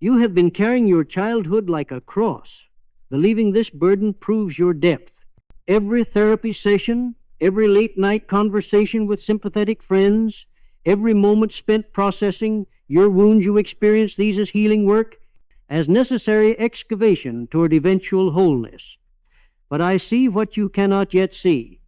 You have been carrying your childhood like a cross. Believing this burden proves your depth. Every therapy session, every late-night conversation with sympathetic friends, every moment spent processing your wounds you experience these as healing work, as necessary excavation toward eventual wholeness. But I see what you cannot yet see.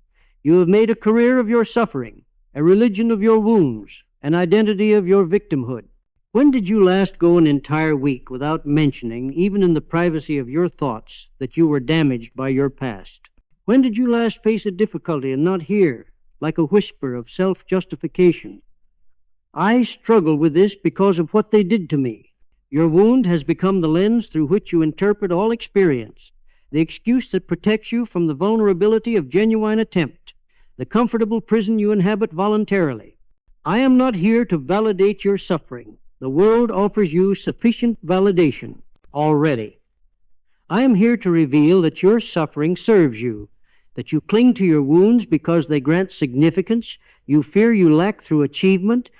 You have made a career of your suffering, a religion of your wounds, an identity of your victimhood. When did you last go an entire week without mentioning, even in the privacy of your thoughts, that you were damaged by your past? When did you last face a difficulty and not hear, like a whisper of self-justification? I struggle with this because of what they did to me. Your wound has become the lens through which you interpret all experience, the excuse that protects you from the vulnerability of genuine attempt, the comfortable prison you inhabit voluntarily. I am not here to validate your suffering. The world offers you sufficient validation already. I am here to reveal that your suffering serves you, that you cling to your wounds because they grant significance, you fear you lack through achievement,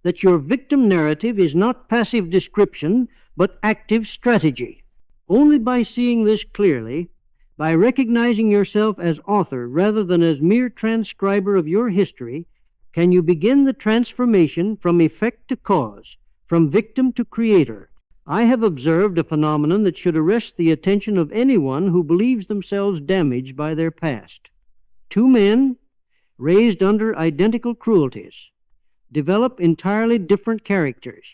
that your victim narrative is not passive description, but active strategy. Only by seeing this clearly, by recognizing yourself as author rather than as mere transcriber of your history, can you begin the transformation from effect to cause, from victim to creator. I have observed a phenomenon that should arrest the attention of anyone who believes themselves damaged by their past. Two men, raised under identical cruelties, develop entirely different characters.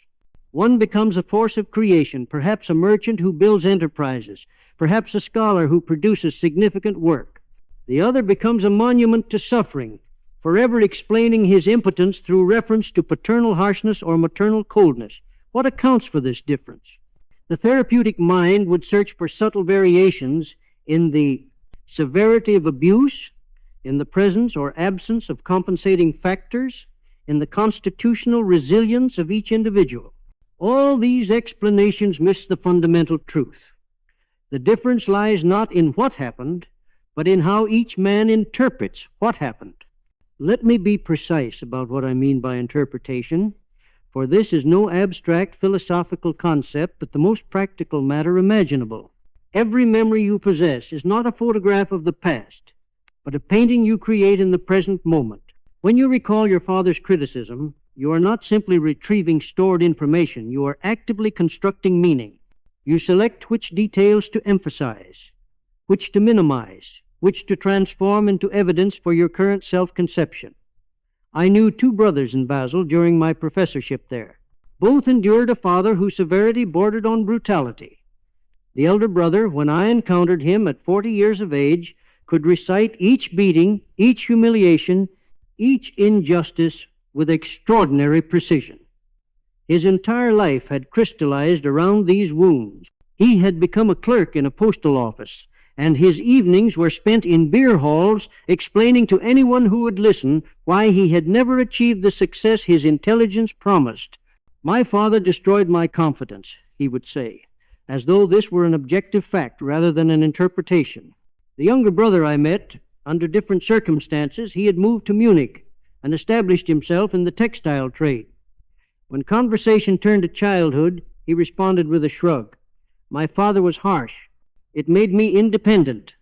One becomes a force of creation, perhaps a merchant who builds enterprises, perhaps a scholar who produces significant work. The other becomes a monument to suffering, forever explaining his impotence through reference to paternal harshness or maternal coldness. What accounts for this difference? The therapeutic mind would search for subtle variations in the severity of abuse, in the presence or absence of compensating factors, in the constitutional resilience of each individual. All these explanations miss the fundamental truth. The difference lies not in what happened, but in how each man interprets what happened. Let me be precise about what I mean by interpretation, for this is no abstract philosophical concept, but the most practical matter imaginable. Every memory you possess is not a photograph of the past, but a painting you create in the present moment. When you recall your father's criticism, you are not simply retrieving stored information, you are actively constructing meaning. You select which details to emphasize, which to minimize, which to transform into evidence for your current self-conception. I knew two brothers in Basel during my professorship there. Both endured a father whose severity bordered on brutality. The elder brother, when I encountered him at 40 years of age, could recite each beating, each humiliation, each injustice with extraordinary precision. His entire life had crystallized around these wounds. He had become a clerk in a postal office, and his evenings were spent in beer halls explaining to anyone who would listen why he had never achieved the success his intelligence promised. My father destroyed my confidence, he would say, as though this were an objective fact rather than an interpretation. The younger brother I met, under different circumstances, he had moved to Munich and established himself in the textile trade. When conversation turned to childhood, he responded with a shrug. My father was harsh. It made me independent.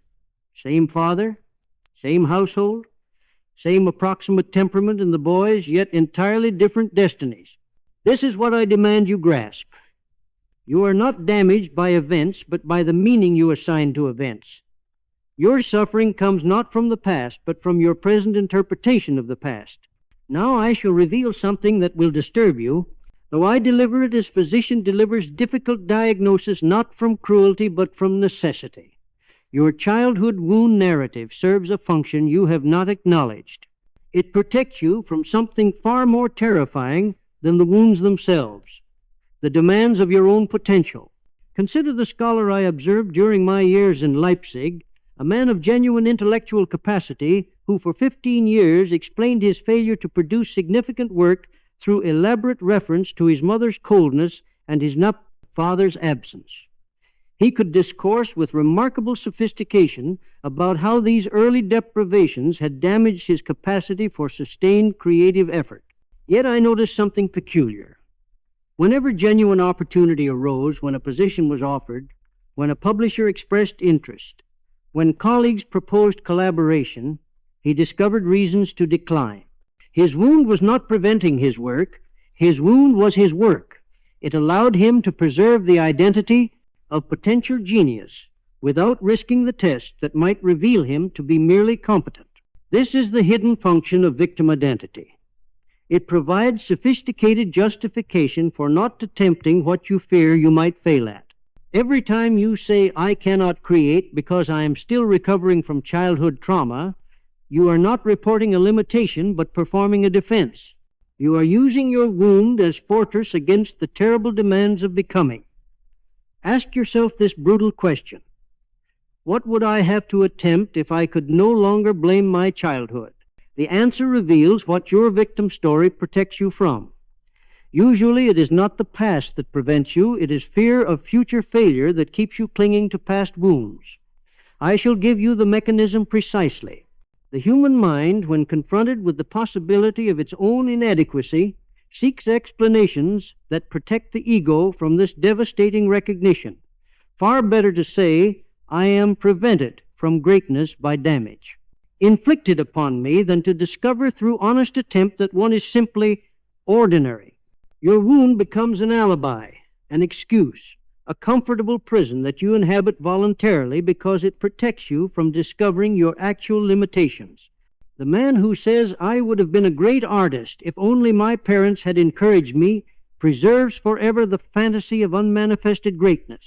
Same father, same household, same approximate temperament in the boys, yet entirely different destinies. This is what I demand you grasp. You are not damaged by events, but by the meaning you assign to events. Your suffering comes not from the past, but from your present interpretation of the past. Now I shall reveal something that will disturb you, though I deliver it as physician delivers difficult diagnosis not from cruelty, but from necessity. Your childhood wound narrative serves a function you have not acknowledged. It protects you from something far more terrifying than the wounds themselves, the demands of your own potential. Consider the scholar I observed during my years in Leipzig, a man of genuine intellectual capacity who for 15 years explained his failure to produce significant work through elaborate reference to his mother's coldness and his father's absence. He could discourse with remarkable sophistication about how these early deprivations had damaged his capacity for sustained creative effort. Yet I noticed something peculiar. Whenever genuine opportunity arose, when a position was offered, when a publisher expressed interest, when colleagues proposed collaboration, he discovered reasons to decline. His wound was not preventing his work. His wound was his work. It allowed him to preserve the identity of potential genius without risking the test that might reveal him to be merely competent. This is the hidden function of victim identity. It provides sophisticated justification for not attempting what you fear you might fail at. Every time you say, "I cannot create because I am still recovering from childhood trauma," you are not reporting a limitation but performing a defense. You are using your wound as fortress against the terrible demands of becoming. Ask yourself this brutal question: what would I have to attempt if I could no longer blame my childhood? The answer reveals what your victim story protects you from. Usually it is not the past that prevents you, it is fear of future failure that keeps you clinging to past wounds. I shall give you the mechanism precisely. The human mind, when confronted with the possibility of its own inadequacy, seeks explanations that protect the ego from this devastating recognition. Far better to say, "I am prevented from greatness by damage inflicted upon me," than to discover through honest attempt that one is simply ordinary. Your wound becomes an alibi, an excuse, a comfortable prison that you inhabit voluntarily because it protects you from discovering your actual limitations. The man who says, "I would have been a great artist if only my parents had encouraged me," preserves forever the fantasy of unmanifested greatness.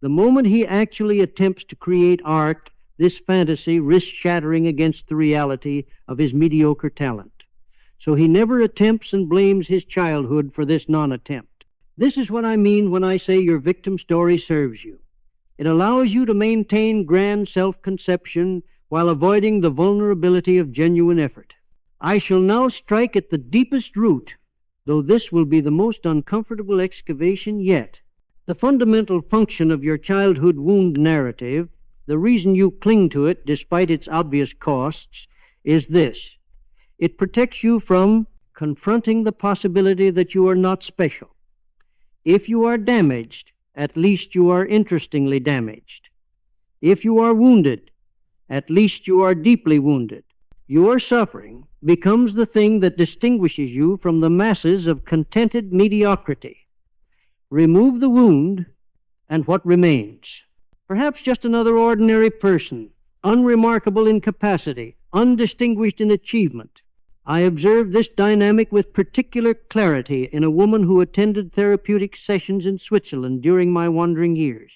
The moment he actually attempts to create art, this fantasy risks shattering against the reality of his mediocre talent. So he never attempts and blames his childhood for this non-attempt. This is what I mean when I say your victim story serves you. It allows you to maintain grand self-conception while avoiding the vulnerability of genuine effort. I shall now strike at the deepest root, though this will be the most uncomfortable excavation yet. The fundamental function of your childhood wound narrative, the reason you cling to it despite its obvious costs, is this: it protects you from confronting the possibility that you are not special. If you are damaged, at least you are interestingly damaged. If you are wounded, at least you are deeply wounded. Your suffering becomes the thing that distinguishes you from the masses of contented mediocrity. Remove the wound, and what remains? Perhaps just another ordinary person, unremarkable in capacity, undistinguished in achievement. I observed this dynamic with particular clarity in a woman who attended therapeutic sessions in Switzerland during my wandering years.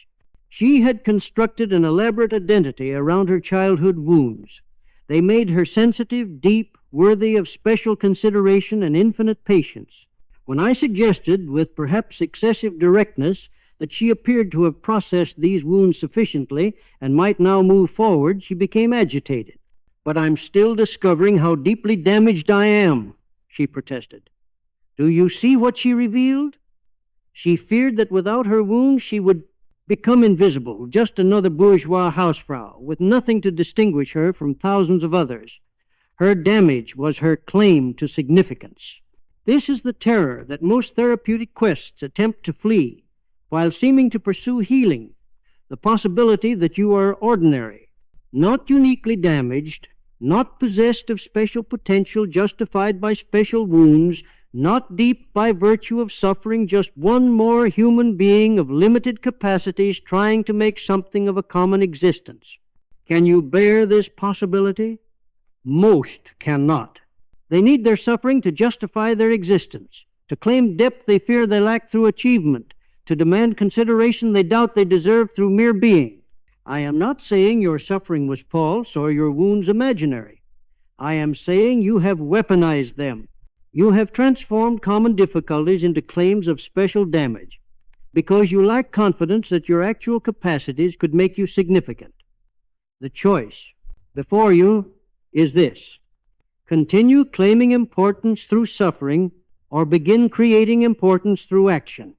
She had constructed an elaborate identity around her childhood wounds. They made her sensitive, deep, worthy of special consideration and infinite patience. When I suggested, with perhaps excessive directness, that she appeared to have processed these wounds sufficiently and might now move forward, she became agitated. "But I'm still discovering how deeply damaged I am," she protested. Do you see what she revealed? She feared that without her wounds she would become invisible, just another bourgeois hausfrau, with nothing to distinguish her from thousands of others. Her damage was her claim to significance. This is the terror that most therapeutic quests attempt to flee, while seeming to pursue healing, the possibility that you are ordinary, not uniquely damaged, not possessed of special potential justified by special wounds, not deep by virtue of suffering, just one more human being of limited capacities trying to make something of a common existence. Can you bear this possibility? Most cannot. They need their suffering to justify their existence, to claim depth they fear they lack through achievement, to demand consideration they doubt they deserve through mere being. I am not saying your suffering was false or your wounds imaginary. I am saying you have weaponized them. You have transformed common difficulties into claims of special damage because you lack confidence that your actual capacities could make you significant. The choice before you is this: continue claiming importance through suffering or begin creating importance through action.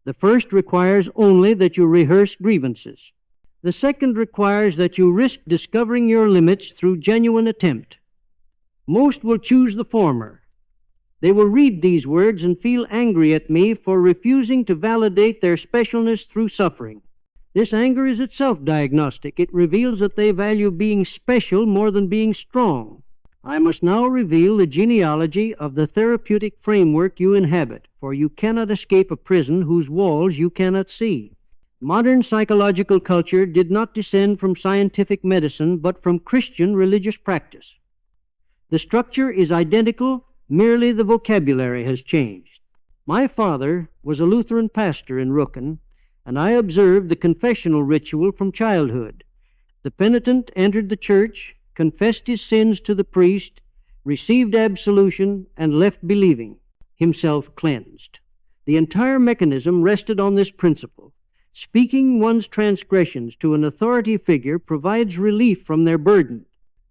The first requires only that you rehearse grievances. The second requires that you risk discovering your limits through genuine attempt. Most will choose the former. They will read these words and feel angry at me for refusing to validate their specialness through suffering. This anger is itself diagnostic. It reveals that they value being special more than being strong. I must now reveal the genealogy of the therapeutic framework you inhabit, for you cannot escape a prison whose walls you cannot see. Modern psychological culture did not descend from scientific medicine, but from Christian religious practice. The structure is identical, merely the vocabulary has changed. My father was a Lutheran pastor in Rooken, and I observed the confessional ritual from childhood. The penitent entered the church, confessed his sins to the priest, received absolution, and left believing, himself cleansed. The entire mechanism rested on this principle. Speaking one's transgressions to an authority figure provides relief from their burden.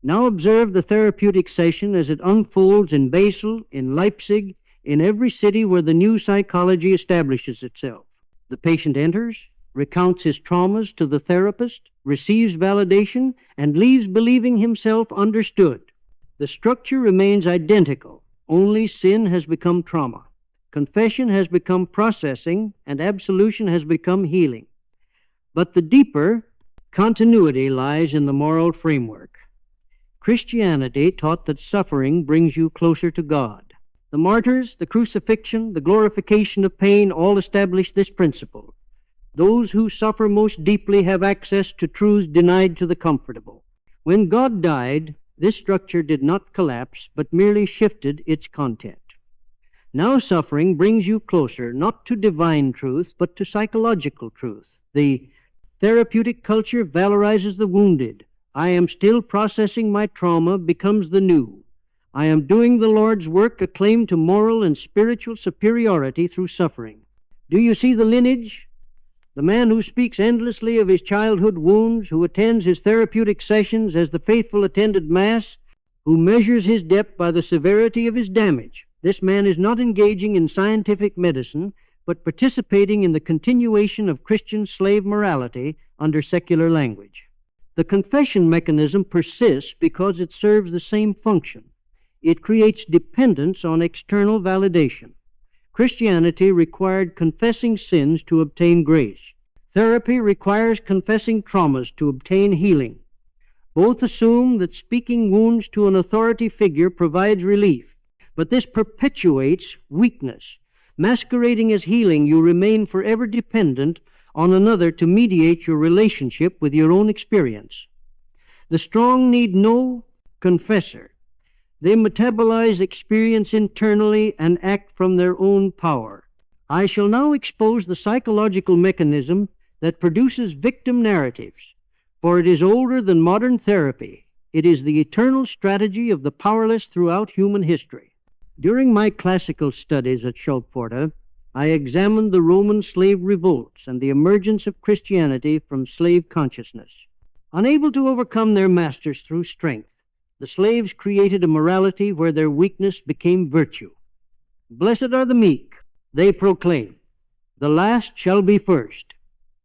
Now observe the therapeutic session as it unfolds in Basel, in Leipzig, in every city where the new psychology establishes itself. The patient enters, recounts his traumas to the therapist, receives validation, and leaves believing himself understood. The structure remains identical, only sin has become trauma. Confession has become processing, and absolution has become healing. But the deeper continuity lies in the moral framework. Christianity taught that suffering brings you closer to God. The martyrs, the crucifixion, the glorification of pain all established this principle. Those who suffer most deeply have access to truths denied to the comfortable. When God died, this structure did not collapse, but merely shifted its content. Now suffering brings you closer, not to divine truth, but to psychological truth. The therapeutic culture valorizes the wounded. I am still processing my trauma becomes the new. I am doing the Lord's work, a claim to moral and spiritual superiority through suffering. Do you see the lineage? The man who speaks endlessly of his childhood wounds, who attends his therapeutic sessions as the faithful attended Mass, who measures his depth by the severity of his damage. This man is not engaging in scientific medicine, but participating in the continuation of Christian slave morality under secular language. The confession mechanism persists because it serves the same function. It creates dependence on external validation. Christianity required confessing sins to obtain grace. Therapy requires confessing traumas to obtain healing. Both assume that speaking wounds to an authority figure provides relief, but this perpetuates weakness. Masquerading as healing, you remain forever dependent on another to mediate your relationship with your own experience. The strong need no confessor. They metabolize experience internally and act from their own power. I shall now expose the psychological mechanism that produces victim narratives, for it is older than modern therapy. It is the eternal strategy of the powerless throughout human history. During my classical studies at Schultforta, I examined the Roman slave revolts and the emergence of Christianity from slave consciousness. Unable to overcome their masters through strength, the slaves created a morality where their weakness became virtue. Blessed are the meek, they proclaim. The last shall be first.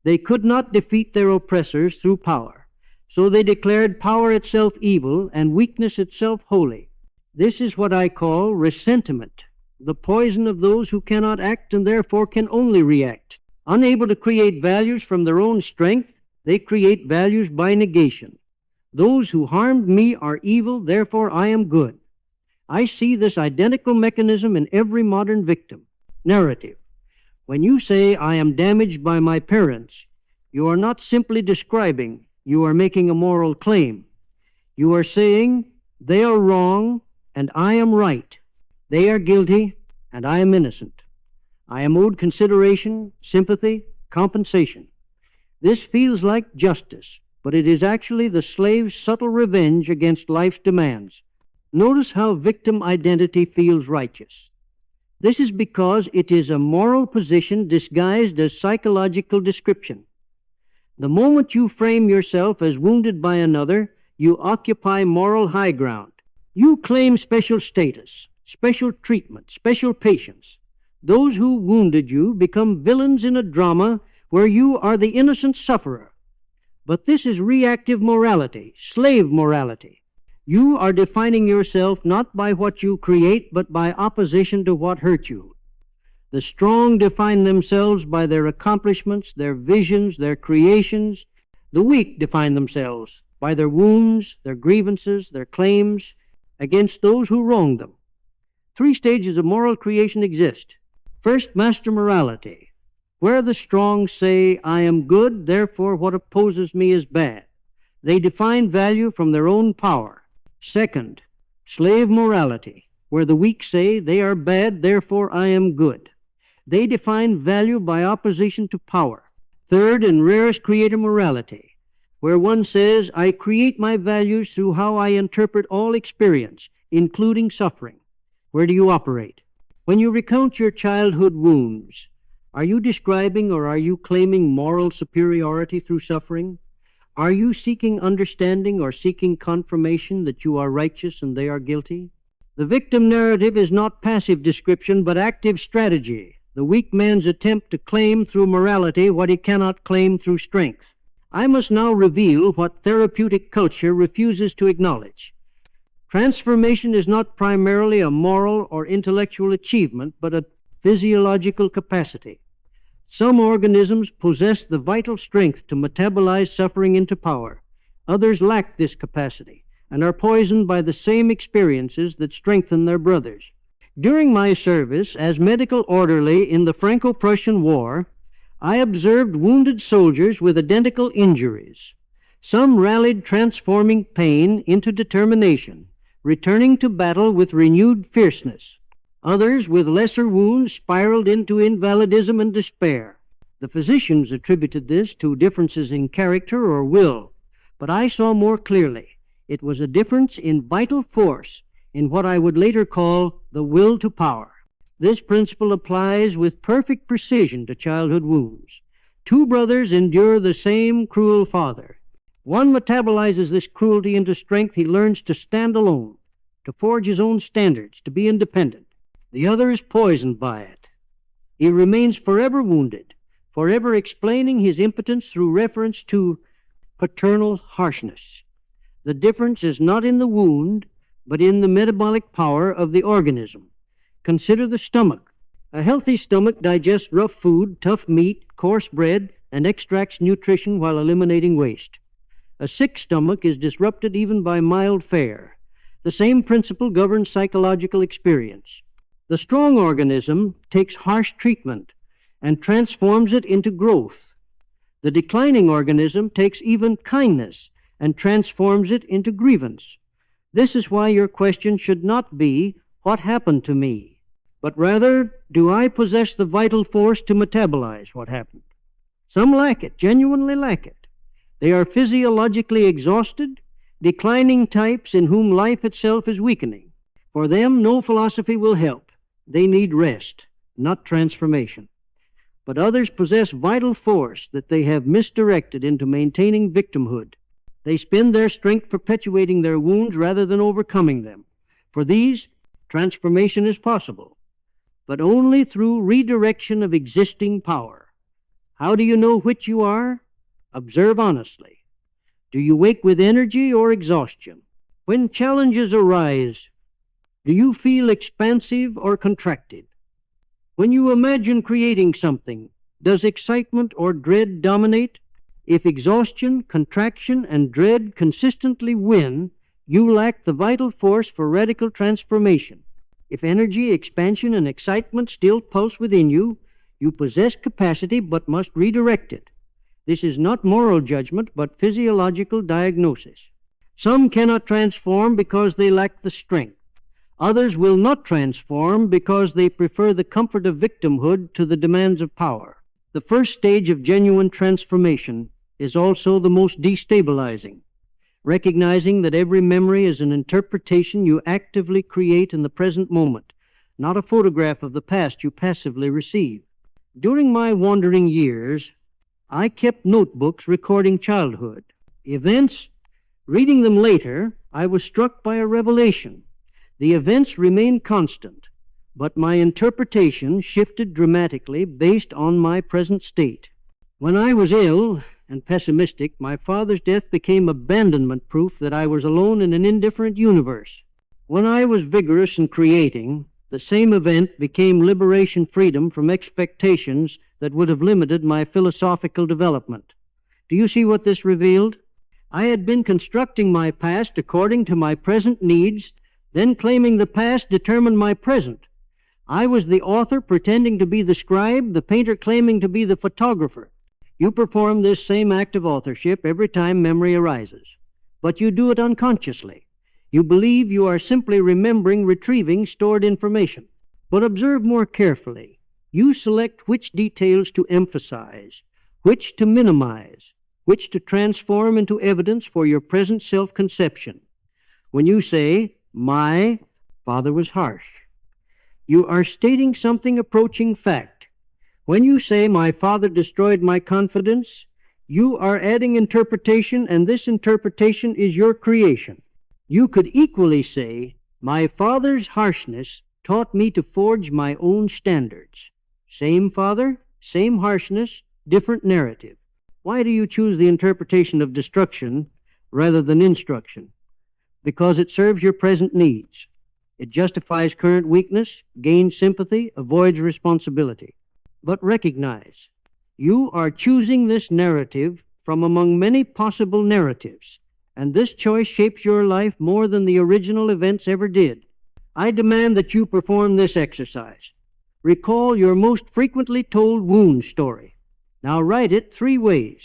They could not defeat their oppressors through power, so they declared power itself evil and weakness itself holy. This is what I call resentment, the poison of those who cannot act and therefore can only react. Unable to create values from their own strength, they create values by negation. Those who harmed me are evil, therefore I am good. I see this identical mechanism in every modern victim. Narrative. When you say I am damaged by my parents, you are not simply describing, you are making a moral claim. You are saying they are wrong and I am right. They are guilty and I am innocent. I am owed consideration, sympathy, compensation. This feels like justice, but it is actually the slave's subtle revenge against life's demands. Notice how victim identity feels righteous. This is because it is a moral position disguised as psychological description. The moment you frame yourself as wounded by another, you occupy moral high ground. You claim special status, special treatment, special patience. Those who wounded you become villains in a drama where you are the innocent sufferer. But this is reactive morality, slave morality. You are defining yourself not by what you create, but by opposition to what hurt you. The strong define themselves by their accomplishments, their visions, their creations. The weak define themselves by their wounds, their grievances, their claims against those who wronged them. 3 stages of moral creation exist. First, master morality, where the strong say, I am good, therefore what opposes me is bad. They define value from their own power. Second, slave morality, where the weak say, they are bad, therefore I am good. They define value by opposition to power. Third, and rarest, creator morality, where one says, I create my values through how I interpret all experience, including suffering. Where do you operate? When you recount your childhood wounds, are you describing or are you claiming moral superiority through suffering? Are you seeking understanding or seeking confirmation that you are righteous and they are guilty? The victim narrative is not passive description, but active strategy, the weak man's attempt to claim through morality what he cannot claim through strength. I must now reveal what therapeutic culture refuses to acknowledge. Transformation is not primarily a moral or intellectual achievement, but a physiological capacity. Some organisms possess the vital strength to metabolize suffering into power. Others lack this capacity and are poisoned by the same experiences that strengthen their brothers. During my service as medical orderly in the Franco-Prussian War, I observed wounded soldiers with identical injuries. Some rallied transforming pain into determination, returning to battle with renewed fierceness. Others, with lesser wounds, spiraled into invalidism and despair. The physicians attributed this to differences in character or will, but I saw more clearly. It was a difference in vital force, in what I would later call the will to power. This principle applies with perfect precision to childhood wounds. 2 brothers endure the same cruel father. One metabolizes this cruelty into strength. He learns to stand alone, to forge his own standards, to be independent. The other is poisoned by it. He remains forever wounded, forever explaining his impotence through reference to paternal harshness. The difference is not in the wound, but in the metabolic power of the organism. Consider the stomach. A healthy stomach digests rough food, tough meat, coarse bread, and extracts nutrition while eliminating waste. A sick stomach is disrupted even by mild fare. The same principle governs psychological experience. The strong organism takes harsh treatment and transforms it into growth. The declining organism takes even kindness and transforms it into grievance. This is why your question should not be, what happened to me? But rather, do I possess the vital force to metabolize what happened? Some lack it, genuinely lack it. They are physiologically exhausted, declining types in whom life itself is weakening. For them, no philosophy will help. They need rest, not transformation. But others possess vital force that they have misdirected into maintaining victimhood. They spend their strength perpetuating their wounds rather than overcoming them. For these, transformation is possible, but only through redirection of existing power. How do you know which you are? Observe honestly. Do you wake with energy or exhaustion? When challenges arise, do you feel expansive or contracted? When you imagine creating something, does excitement or dread dominate? If exhaustion, contraction, and dread consistently win, you lack the vital force for radical transformation. If energy, expansion, and excitement still pulse within you, you possess capacity but must redirect it. This is not moral judgment, but physiological diagnosis. Some cannot transform because they lack the strength. Others will not transform because they prefer the comfort of victimhood to the demands of power. The first stage of genuine transformation is also the most destabilizing. Recognizing that every memory is an interpretation you actively create in the present moment, not a photograph of the past you passively receive. During my wandering years, I kept notebooks recording childhood events. Reading them later, I was struck by a revelation. The events remained constant, but my interpretation shifted dramatically based on my present state. When I was ill, and pessimistic, my father's death became abandonment proof that I was alone in an indifferent universe. When I was vigorous and creating, the same event became liberation freedom from expectations that would have limited my philosophical development. Do you see what this revealed? I had been constructing my past according to my present needs, then claiming the past determined my present. I was the author pretending to be the scribe, the painter claiming to be the photographer. You perform this same act of authorship every time memory arises, but you do it unconsciously. You believe you are simply retrieving stored information. But observe more carefully. You select which details to emphasize, which to minimize, which to transform into evidence for your present self-conception. When you say, "My father was harsh," you are stating something approaching fact. When you say, "My father destroyed my confidence," you are adding interpretation, and this interpretation is your creation. You could equally say, "My father's harshness taught me to forge my own standards." Same father, same harshness, different narrative. Why do you choose the interpretation of destruction rather than instruction? Because it serves your present needs. It justifies current weakness, gains sympathy, avoids responsibility. But recognize, you are choosing this narrative from among many possible narratives, and this choice shapes your life more than the original events ever did. I demand that you perform this exercise. Recall your most frequently told wound story. Now write it 3 ways.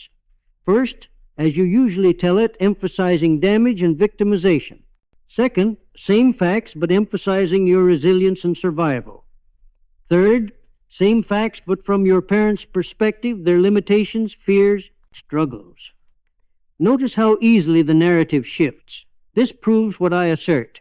First, as you usually tell it, emphasizing damage and victimization. Second, same facts but emphasizing your resilience and survival. Third, same facts but from your parents' perspective, their limitations, fears, struggles. Notice how easily the narrative shifts. This proves what I assert.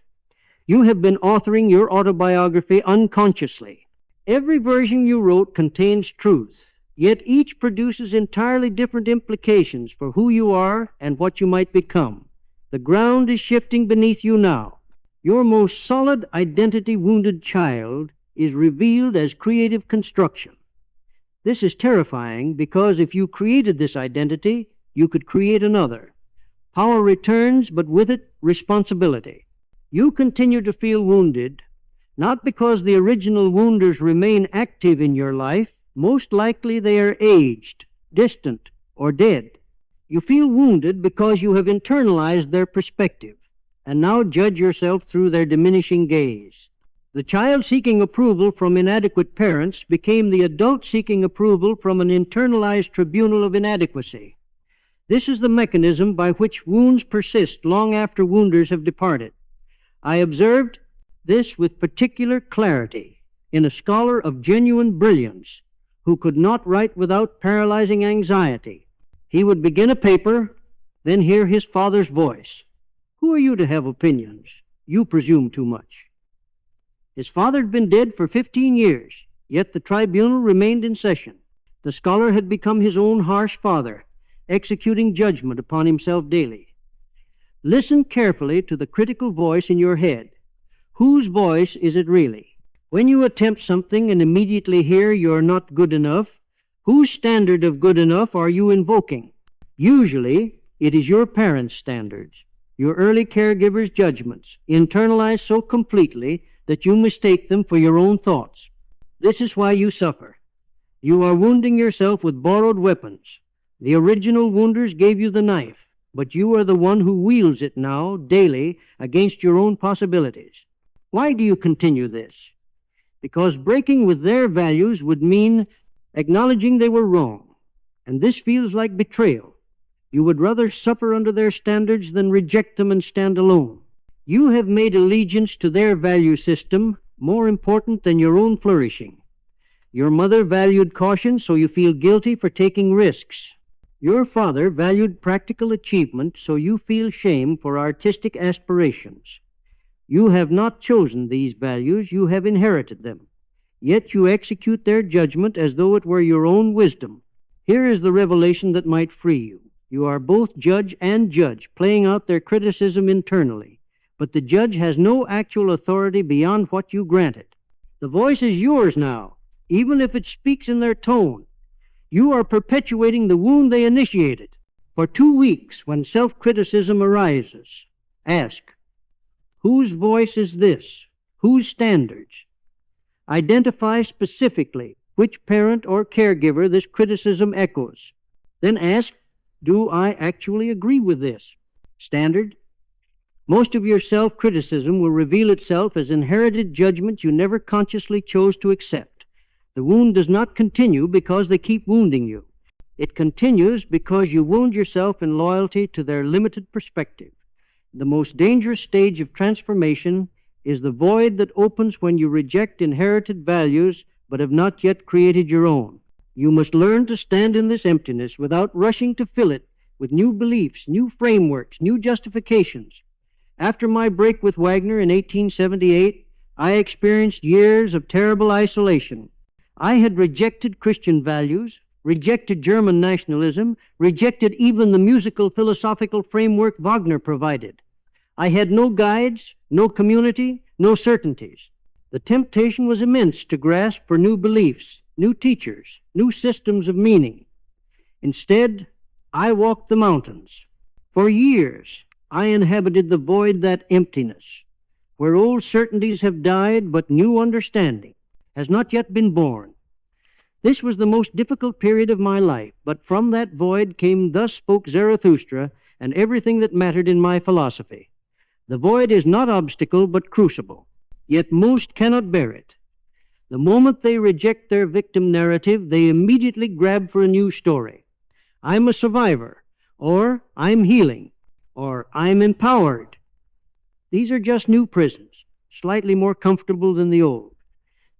You have been authoring your autobiography unconsciously. Every version you wrote contains truth, yet each produces entirely different implications for who you are and what you might become. The ground is shifting beneath you now. Your most solid identity-wounded child is revealed as creative construction. This is terrifying because if you created this identity, you could create another. Power returns, but with it, responsibility. You continue to feel wounded, not because the original wounders remain active in your life. Most likely they are aged, distant, or dead. You feel wounded because you have internalized their perspective, and now judge yourself through their diminishing gaze. The child seeking approval from inadequate parents became the adult seeking approval from an internalized tribunal of inadequacy. This is the mechanism by which wounds persist long after wounders have departed. I observed this with particular clarity in a scholar of genuine brilliance who could not write without paralyzing anxiety. He would begin a paper, then hear his father's voice. "Who are you to have opinions? You presume too much." His father had been dead for 15 years, yet the tribunal remained in session. The scholar had become his own harsh father, executing judgment upon himself daily. Listen carefully to the critical voice in your head. Whose voice is it really? When you attempt something and immediately hear you're not good enough, whose standard of good enough are you invoking? Usually, it is your parents' standards, your early caregivers' judgments, internalized so completely that you mistake them for your own thoughts. This is why you suffer. You are wounding yourself with borrowed weapons. The original wounders gave you the knife, but you are the one who wields it now, daily, against your own possibilities. Why do you continue this? Because breaking with their values would mean acknowledging they were wrong, and this feels like betrayal. You would rather suffer under their standards than reject them and stand alone. You have made allegiance to their value system more important than your own flourishing. Your mother valued caution, so you feel guilty for taking risks. Your father valued practical achievement, so you feel shame for artistic aspirations. You have not chosen these values, you have inherited them. Yet you execute their judgment as though it were your own wisdom. Here is the revelation that might free you. You are both judge and judge, playing out their criticism internally. But the judge has no actual authority beyond what you grant it. The voice is yours now, even if it speaks in their tone. You are perpetuating the wound they initiated. For 2 weeks, when self-criticism arises, ask, whose voice is this? Whose standards? Identify specifically which parent or caregiver this criticism echoes. Then ask, do I actually agree with this standard? Most of your self-criticism will reveal itself as inherited judgment you never consciously chose to accept. The wound does not continue because they keep wounding you. It continues because you wound yourself in loyalty to their limited perspective. The most dangerous stage of transformation is the void that opens when you reject inherited values but have not yet created your own. You must learn to stand in this emptiness without rushing to fill it with new beliefs, new frameworks, new justifications. After my break with Wagner in 1878, I experienced years of terrible isolation. I had rejected Christian values, rejected German nationalism, rejected even the musical philosophical framework Wagner provided. I had no guides, no community, no certainties. The temptation was immense to grasp for new beliefs, new teachers, new systems of meaning. Instead, I walked the mountains. For years, I inhabited the void, that emptiness, where old certainties have died, but new understanding has not yet been born. This was the most difficult period of my life, but from that void came Thus Spoke Zarathustra and everything that mattered in my philosophy. The void is not obstacle, but crucible, yet most cannot bear it. The moment they reject their victim narrative, they immediately grab for a new story. I'm a survivor, or I'm healing, or I'm empowered. These are just new prisons, slightly more comfortable than the old.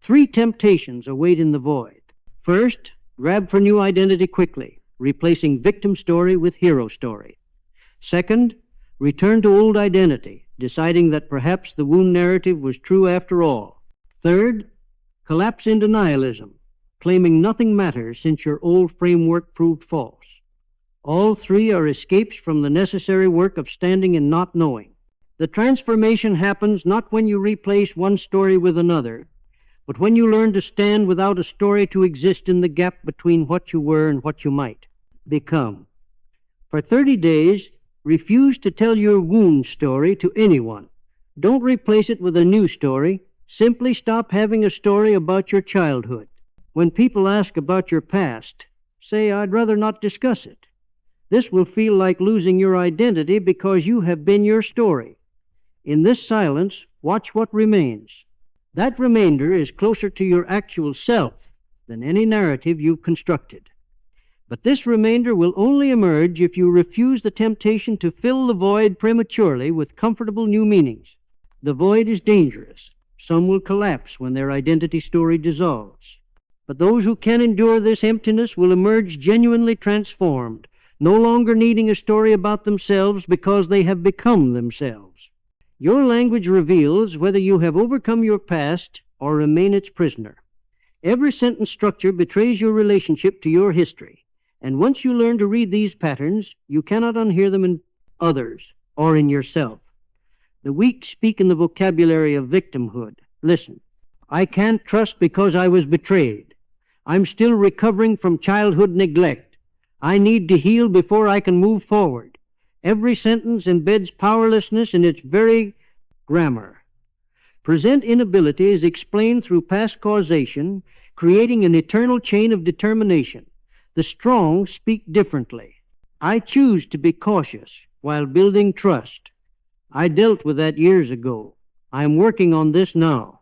3 temptations await in the void. First, grab for new identity quickly, replacing victim story with hero story. Second, return to old identity, deciding that perhaps the wound narrative was true after all. Third, collapse into nihilism, claiming nothing matters since your old framework proved false. All 3 are escapes from the necessary work of standing in not knowing. The transformation happens not when you replace one story with another, but when you learn to stand without a story to exist in the gap between what you were and what you might become. For 30 days, refuse to tell your wound story to anyone. Don't replace it with a new story. Simply stop having a story about your childhood. When people ask about your past, say, I'd rather not discuss it. This will feel like losing your identity because you have been your story. In this silence, watch what remains. That remainder is closer to your actual self than any narrative you've constructed. But this remainder will only emerge if you refuse the temptation to fill the void prematurely with comfortable new meanings. The void is dangerous. Some will collapse when their identity story dissolves. But those who can endure this emptiness will emerge genuinely transformed, no longer needing a story about themselves because they have become themselves. Your language reveals whether you have overcome your past or remain its prisoner. Every sentence structure betrays your relationship to your history, and once you learn to read these patterns, you cannot unhear them in others or in yourself. The weak speak in the vocabulary of victimhood. Listen, I can't trust because I was betrayed. I'm still recovering from childhood neglect. I need to heal before I can move forward. Every sentence embeds powerlessness in its very grammar. Present inability is explained through past causation, creating an eternal chain of determination. The strong speak differently. I choose to be cautious while building trust. I dealt with that years ago. I'm working on this now.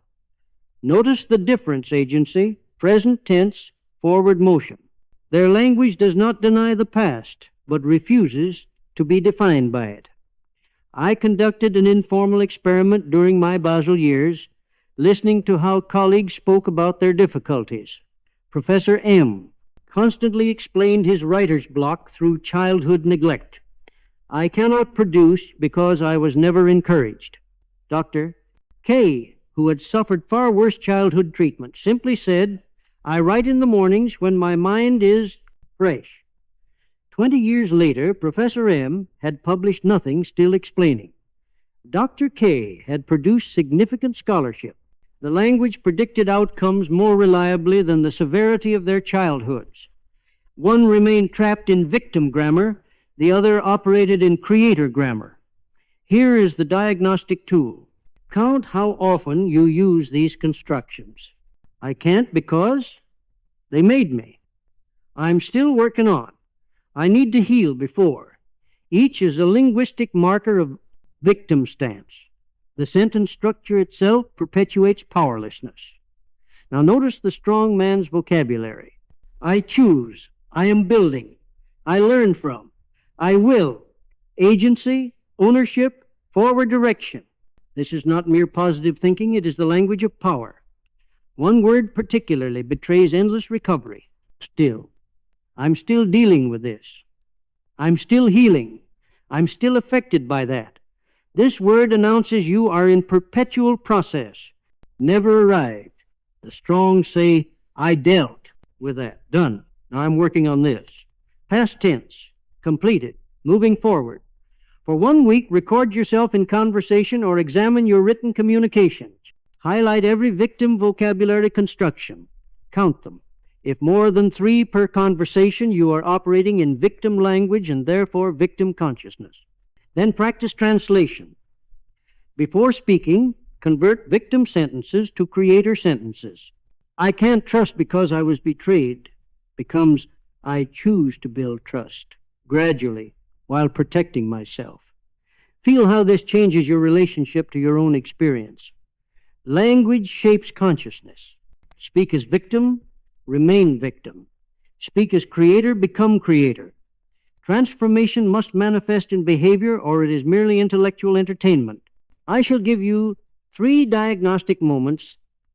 Notice the difference, agency, present tense, forward motion. Their language does not deny the past, but refuses to be defined by it. I conducted an informal experiment during my Basel years, listening to how colleagues spoke about their difficulties. Professor M constantly explained his writer's block through childhood neglect. I cannot produce because I was never encouraged. Dr. K, who had suffered far worse childhood treatment, simply said, I write in the mornings when my mind is fresh. 20 years later, Professor M had published nothing still explaining. Dr. K had produced significant scholarship. The language predicted outcomes more reliably than the severity of their childhoods. One remained trapped in victim grammar, The other operated in creator grammar. Here is the diagnostic tool. Count how often you use these constructions. I can't because they made me. I'm still working on. I need to heal before. Each is a linguistic marker of victim stance. The sentence structure itself perpetuates powerlessness. Now notice the strong man's vocabulary. I choose. I am building. I learn from. I will. Agency, ownership, forward direction. This is not mere positive thinking. It is the language of power. One word particularly betrays endless recovery. Still. I'm still dealing with this. I'm still healing. I'm still affected by that. This word announces you are in perpetual process, never arrived. The strong say, I dealt with that. Done. Now I'm working on this. Past tense. Completed. Moving forward. For 1 week, record yourself in conversation or examine your written communications. Highlight every victim vocabulary construction. Count them. If more than 3 per conversation, you are operating in victim language and therefore victim consciousness. Then practice translation. Before speaking, convert victim sentences to creator sentences. I can't trust because I was betrayed becomes I choose to build trust gradually while protecting myself. Feel how this changes your relationship to your own experience. Language shapes consciousness. Speak as victim, remain victim. Speak as creator, become creator. Transformation must manifest in behavior or it is merely intellectual entertainment. I shall give you 3 diagnostic moments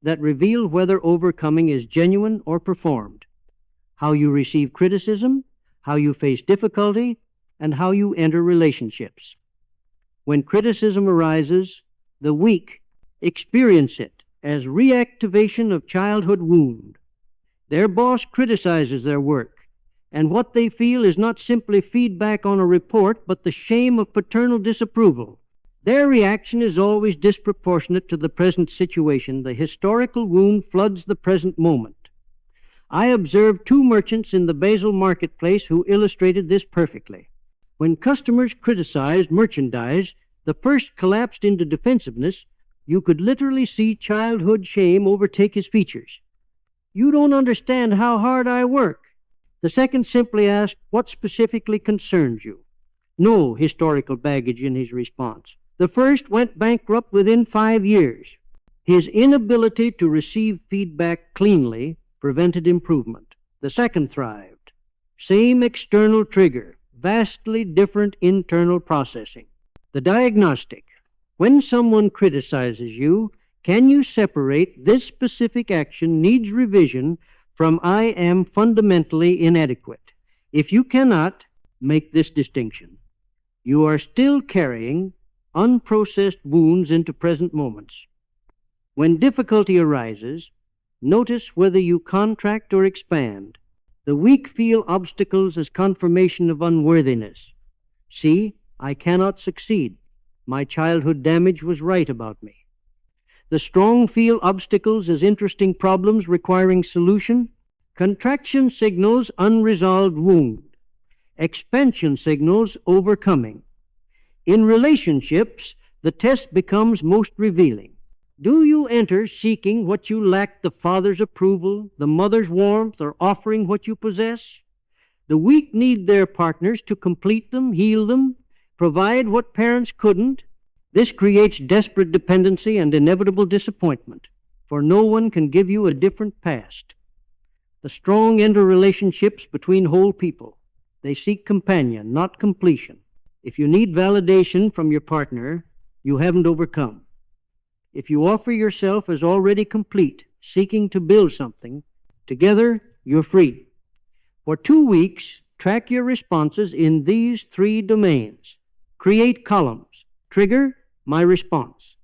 that reveal whether overcoming is genuine or performed. How you receive criticism, how you face difficulty, and how you enter relationships. When criticism arises, the weak experience it as reactivation of childhood wound. Their boss criticizes their work, and what they feel is not simply feedback on a report, but the shame of paternal disapproval. Their reaction is always disproportionate to the present situation. The historical wound floods the present moment. I observed 2 merchants in the Basel marketplace who illustrated this perfectly. When customers criticized merchandise, the first collapsed into defensiveness. You could literally see childhood shame overtake his features. You don't understand how hard I work. The second simply asked, what specifically concerns you? No historical baggage in his response. The first went bankrupt within 5 years. His inability to receive feedback cleanly prevented improvement. The second thrived. Same external trigger, vastly different internal processing. The diagnostic. When someone criticizes you, can you separate this specific action needs revision from I am fundamentally inadequate? If you cannot, make this distinction. You are still carrying unprocessed wounds into present moments. When difficulty arises, notice whether you contract or expand. The weak feel obstacles as confirmation of unworthiness. See, I cannot succeed. My childhood damage was right about me. The strong feel obstacles as interesting problems requiring solution. Contraction signals unresolved wound. Expansion signals overcoming. In relationships, the test becomes most revealing. Do you enter seeking what you lack, the father's approval, the mother's warmth, or offering what you possess? The weak need their partners to complete them, heal them, provide what parents couldn't. This creates desperate dependency and inevitable disappointment, for no one can give you a different past. The strong enter relationships between whole people. They seek companion, not completion. If you need validation from your partner, you haven't overcome. If you offer yourself as already complete, seeking to build something, together you're free. For 2 weeks, track your responses in these 3 domains. Create columns. Trigger, my response.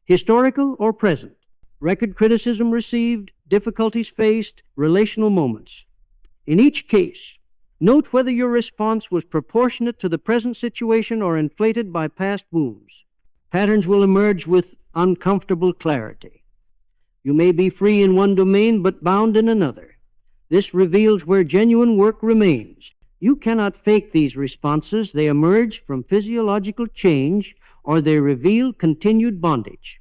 Historical or present. Record criticism received, difficulties faced, relational moments. In each case, note whether your response was proportionate to the present situation or inflated by past wounds. Patterns will emerge with uncomfortable clarity. You may be free in one domain but bound in another. This reveals where genuine work remains. You cannot fake these responses. They emerge from physiological change, or they reveal continued bondage.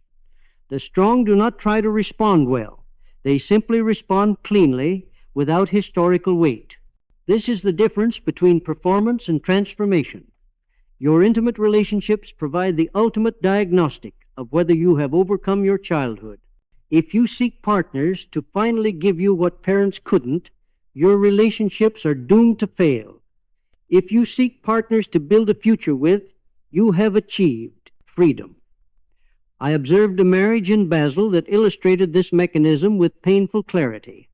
The strong do not try to respond well. They simply respond cleanly, without historical weight. This is the difference between performance and transformation. Your intimate relationships provide the ultimate diagnostic of whether you have overcome your childhood. If you seek partners to finally give you what parents couldn't, your relationships are doomed to fail. If you seek partners to build a future with, you have achieved freedom. I observed a marriage in Basel that illustrated this mechanism with painful clarity.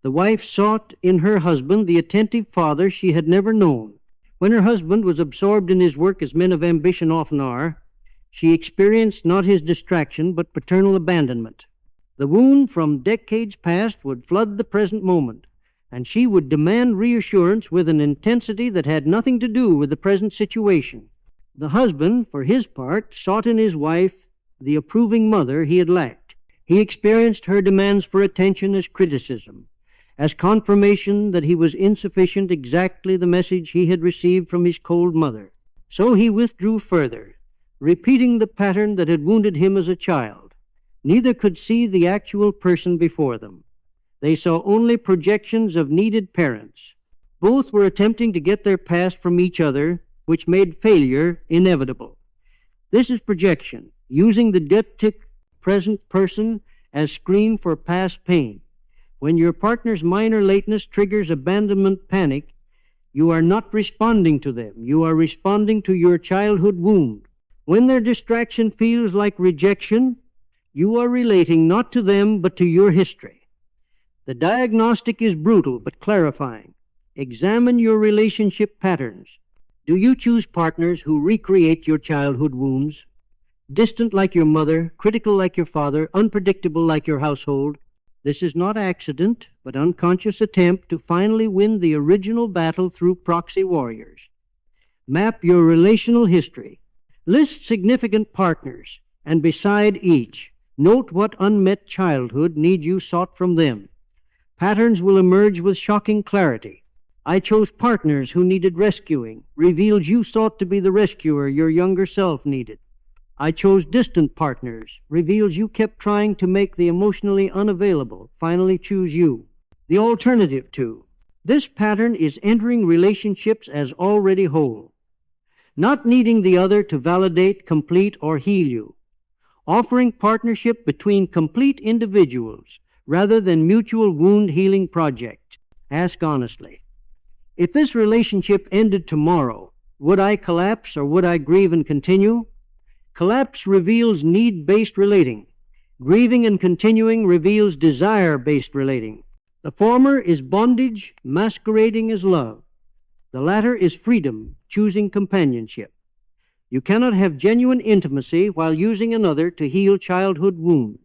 The wife sought in her husband the attentive father she had never known. When her husband was absorbed in his work, as men of ambition often are, she experienced not his distraction, but paternal abandonment. The wound from decades past would flood the present moment, and she would demand reassurance with an intensity that had nothing to do with the present situation. The husband, for his part, sought in his wife the approving mother he had lacked. He experienced her demands for attention as criticism, as confirmation that he was insufficient, exactly the message he had received from his cold mother. So he withdrew further, repeating the pattern that had wounded him as a child. Neither could see the actual person before them. They saw only projections of needed parents. Both were attempting to get their past from each other, which made failure inevitable. This is projection, using the diptych present person as screen for past pain. When your partner's minor lateness triggers abandonment panic, you are not responding to them. You are responding to your childhood wound. When their distraction feels like rejection, you are relating not to them, but to your history. The diagnostic is brutal, but clarifying. Examine your relationship patterns. Do you choose partners who recreate your childhood wounds? Distant like your mother, critical like your father, unpredictable like your household? This is not accident, but unconscious attempt to finally win the original battle through proxy warriors. Map your relational history. List significant partners, and beside each, note what unmet childhood need you sought from them. Patterns will emerge with shocking clarity. I chose partners who needed rescuing, revealed you sought to be the rescuer your younger self needed. I chose distant partners, reveals you kept trying to make the emotionally unavailable finally choose you. The alternative to. This pattern is entering relationships as already whole, not needing the other to validate, complete, or heal you. Offering partnership between complete individuals rather than mutual wound healing projects. Ask honestly. If this relationship ended tomorrow, would I collapse or would I grieve and continue? Collapse reveals need-based relating. Grieving and continuing reveals desire-based relating. The former is bondage masquerading as love. The latter is freedom choosing companionship. You cannot have genuine intimacy while using another to heal childhood wounds.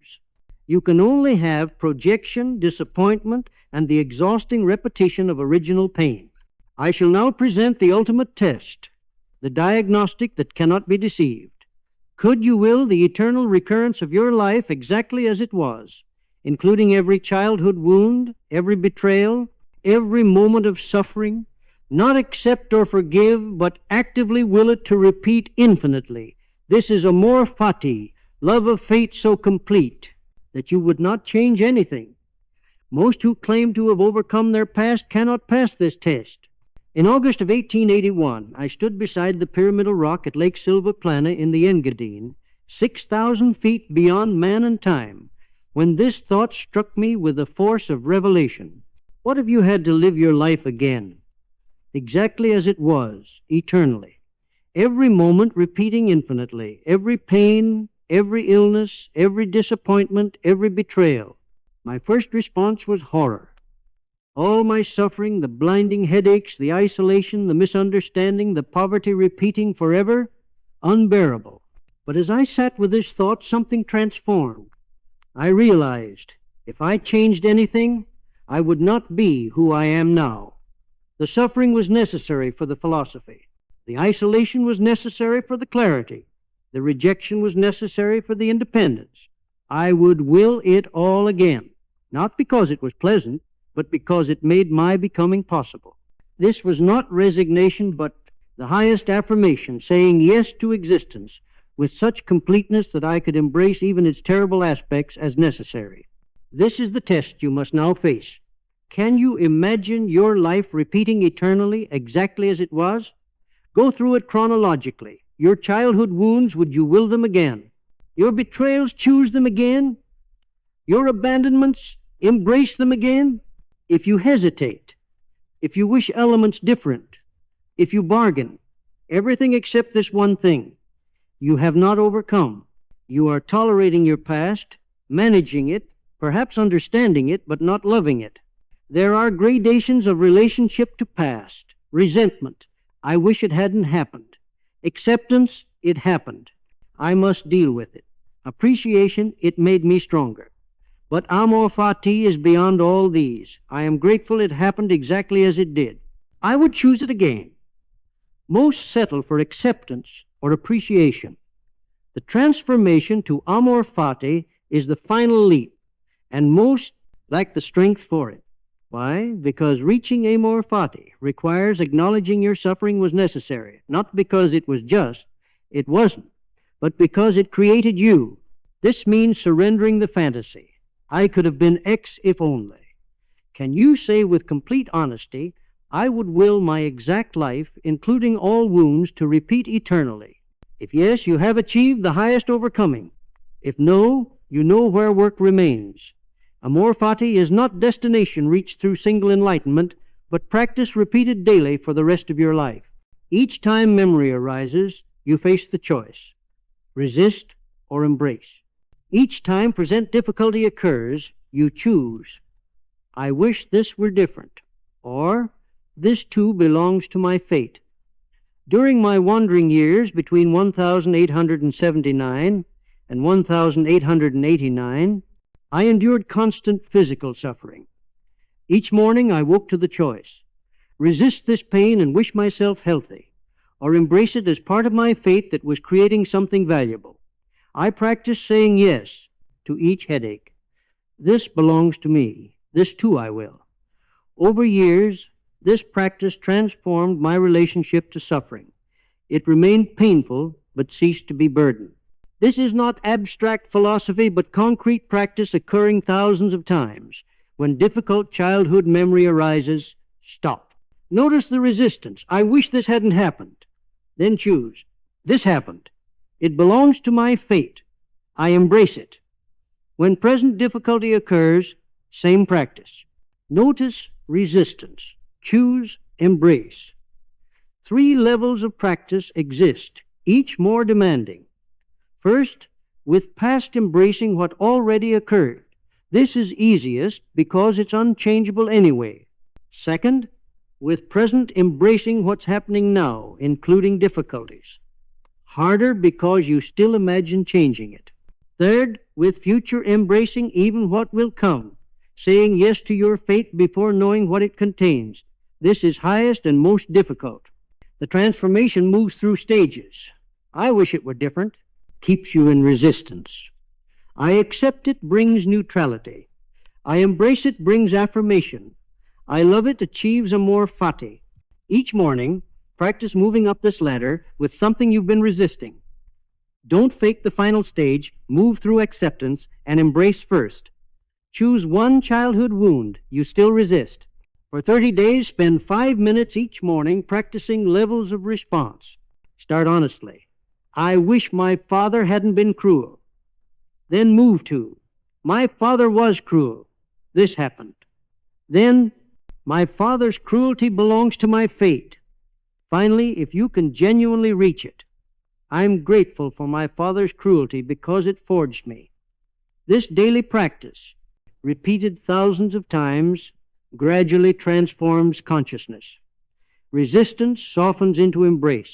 You can only have projection, disappointment, and the exhausting repetition of original pain. I shall now present the ultimate test, the diagnostic that cannot be deceived. Could you will the eternal recurrence of your life exactly as it was, including every childhood wound, every betrayal, every moment of suffering, not accept or forgive, but actively will it to repeat infinitely? This is amor fati, love of fate so complete that you would not change anything. Most who claim to have overcome their past cannot pass this test. In August of 1881, I stood beside the pyramidal rock at Lake Silvaplana in the Engadine, 6,000 feet beyond man and time, when this thought struck me with the force of revelation. What if you had to live your life again, exactly as it was, eternally, every moment repeating infinitely, every pain, every illness, every disappointment, every betrayal? My first response was horror. All my suffering, the blinding headaches, the isolation, the misunderstanding, the poverty repeating forever, unbearable. But as I sat with this thought, something transformed. I realized if I changed anything, I would not be who I am now. The suffering was necessary for the philosophy. The isolation was necessary for the clarity. The rejection was necessary for the independence. I would will it all again, not because it was pleasant, but because it made my becoming possible. This was not resignation, but the highest affirmation, saying yes to existence with such completeness that I could embrace even its terrible aspects as necessary. This is the test you must now face. Can you imagine your life repeating eternally exactly as it was? Go through it chronologically. Your childhood wounds, would you will them again? Your betrayals, choose them again? Your abandonments, embrace them again? If you hesitate, if you wish elements different, if you bargain, everything except this one thing, you have not overcome. You are tolerating your past, managing it, perhaps understanding it, but not loving it. There are gradations of relationship to past. Resentment, I wish it hadn't happened. Acceptance, it happened. I must deal with it. Appreciation, it made me stronger. But amor fati is beyond all these. I am grateful it happened exactly as it did. I would choose it again. Most settle for acceptance or appreciation. The transformation to amor fati is the final leap, and most lack the strength for it. Why? Because reaching amor fati requires acknowledging your suffering was necessary, not because it was just, it wasn't, but because it created you. This means surrendering the fantasy. I could have been X if only. Can you say with complete honesty, I would will my exact life, including all wounds, to repeat eternally? If yes, you have achieved the highest overcoming. If no, you know where work remains. Amor fati is not destination reached through single enlightenment, but practice repeated daily for the rest of your life. Each time memory arises, you face the choice: resist or embrace. Each time present difficulty occurs, you choose: I wish this were different, or this too belongs to my fate. During my wandering years between 1879 and 1889, I endured constant physical suffering. Each morning I woke to the choice: resist this pain and wish myself healthy, or embrace it as part of my fate that was creating something valuable. I practiced saying yes to each headache. This belongs to me. This too I will. Over years, this practice transformed my relationship to suffering. It remained painful, but ceased to be burdened. This is not abstract philosophy, but concrete practice occurring thousands of times. When difficult childhood memory arises, stop. Notice the resistance. I wish this hadn't happened. Then choose. This happened. It belongs to my fate. I embrace it. When present difficulty occurs, same practice. Notice resistance. Choose embrace. 3 levels of practice exist, each more demanding. First, with past embracing what already occurred. This is easiest because it's unchangeable anyway. Second, with present embracing what's happening now, including difficulties. Harder because you still imagine changing it. Third, with future embracing even what will come, saying yes to your fate before knowing what it contains. This is highest and most difficult. The transformation moves through stages. I wish it were different. Keeps you in resistance. I accept it brings neutrality. I embrace it brings affirmation. I love it achieves amor fati. Each morning, practice moving up this ladder with something you've been resisting. Don't fake the final stage, move through acceptance, and embrace first. Choose one childhood wound you still resist. For 30 days, spend 5 minutes each morning practicing levels of response. Start honestly. I wish my father hadn't been cruel. Then move to, my father was cruel. This happened. Then, my father's cruelty belongs to my fate. Finally, if you can genuinely reach it, I'm grateful for my father's cruelty because it forged me. This daily practice, repeated thousands of times, gradually transforms consciousness. Resistance softens into embrace.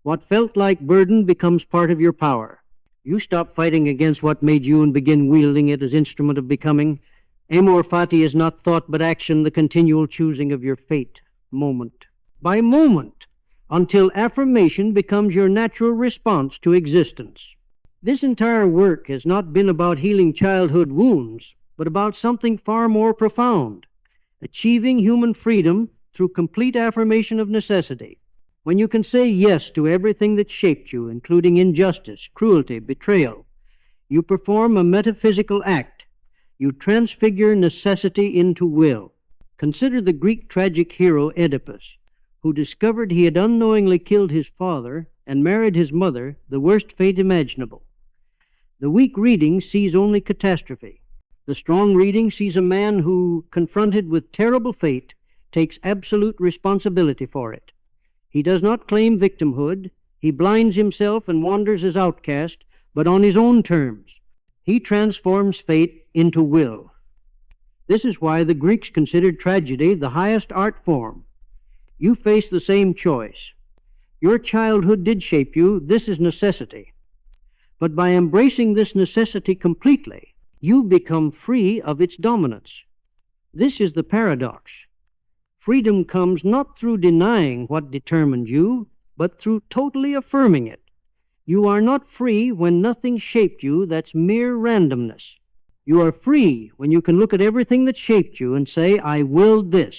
What felt like burden becomes part of your power. You stop fighting against what made you and begin wielding it as instrument of becoming. Amor fati is not thought but action, the continual choosing of your fate, moment by moment, until affirmation becomes your natural response to existence. This entire work has not been about healing childhood wounds, but about something far more profound, achieving human freedom through complete affirmation of necessity. When you can say yes to everything that shaped you, including injustice, cruelty, betrayal, you perform a metaphysical act. You transfigure necessity into will. Consider the Greek tragic hero Oedipus, who discovered he had unknowingly killed his father and married his mother, the worst fate imaginable. The weak reading sees only catastrophe. The strong reading sees a man who, confronted with terrible fate, takes absolute responsibility for it. He does not claim victimhood. He blinds himself and wanders as outcast, but on his own terms. He transforms fate into will. This is why the Greeks considered tragedy the highest art form. You face the same choice. Your childhood did shape you. This is necessity. But by embracing this necessity completely, you become free of its dominance. This is the paradox. Freedom comes not through denying what determined you, but through totally affirming it. You are not free when nothing shaped you. That's mere randomness. You are free when you can look at everything that shaped you and say, I willed this.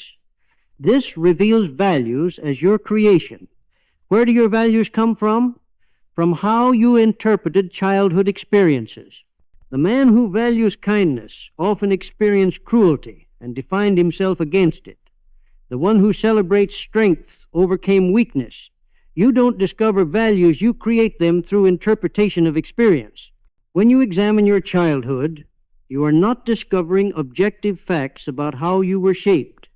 This reveals values as your creation. Where do your values come from? From how you interpreted childhood experiences. The man who values kindness often experienced cruelty and defined himself against it. The one who celebrates strength overcame weakness. You don't discover values, you create them through interpretation of experience. When you examine your childhood, you are not discovering objective facts about how you were shaped.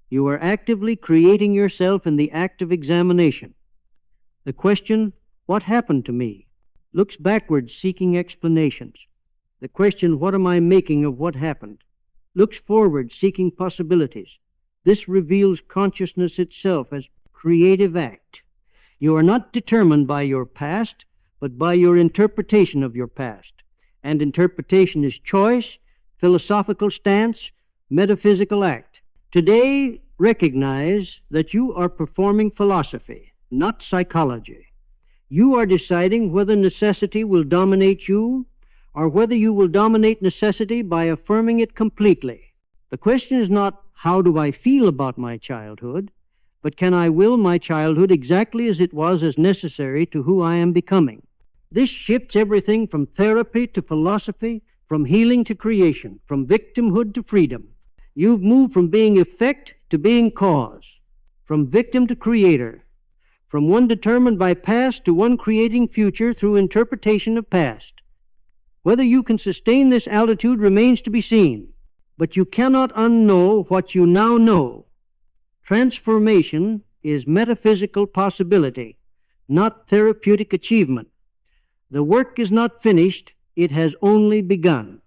You are actively creating yourself in the act of examination. The question, what happened to me, looks backwards seeking explanations. The question, what am I making of what happened, looks forward seeking possibilities. This reveals consciousness itself as creative act. You are not determined by your past, but by your interpretation of your past. And interpretation is choice, philosophical stance, metaphysical act. Today, recognize that you are performing philosophy, not psychology. You are deciding whether necessity will dominate you or whether you will dominate necessity by affirming it completely. The question is not, how do I feel about my childhood, but can I will my childhood exactly as it was as necessary to who I am becoming? This shifts everything from therapy to philosophy, from healing to creation, from victimhood to freedom. You've moved from being effect to being cause, from victim to creator, from one determined by past to one creating future through interpretation of past. Whether you can sustain this altitude remains to be seen, but you cannot unknow what you now know. Transformation is metaphysical possibility, not therapeutic achievement. The work is not finished, it has only begun.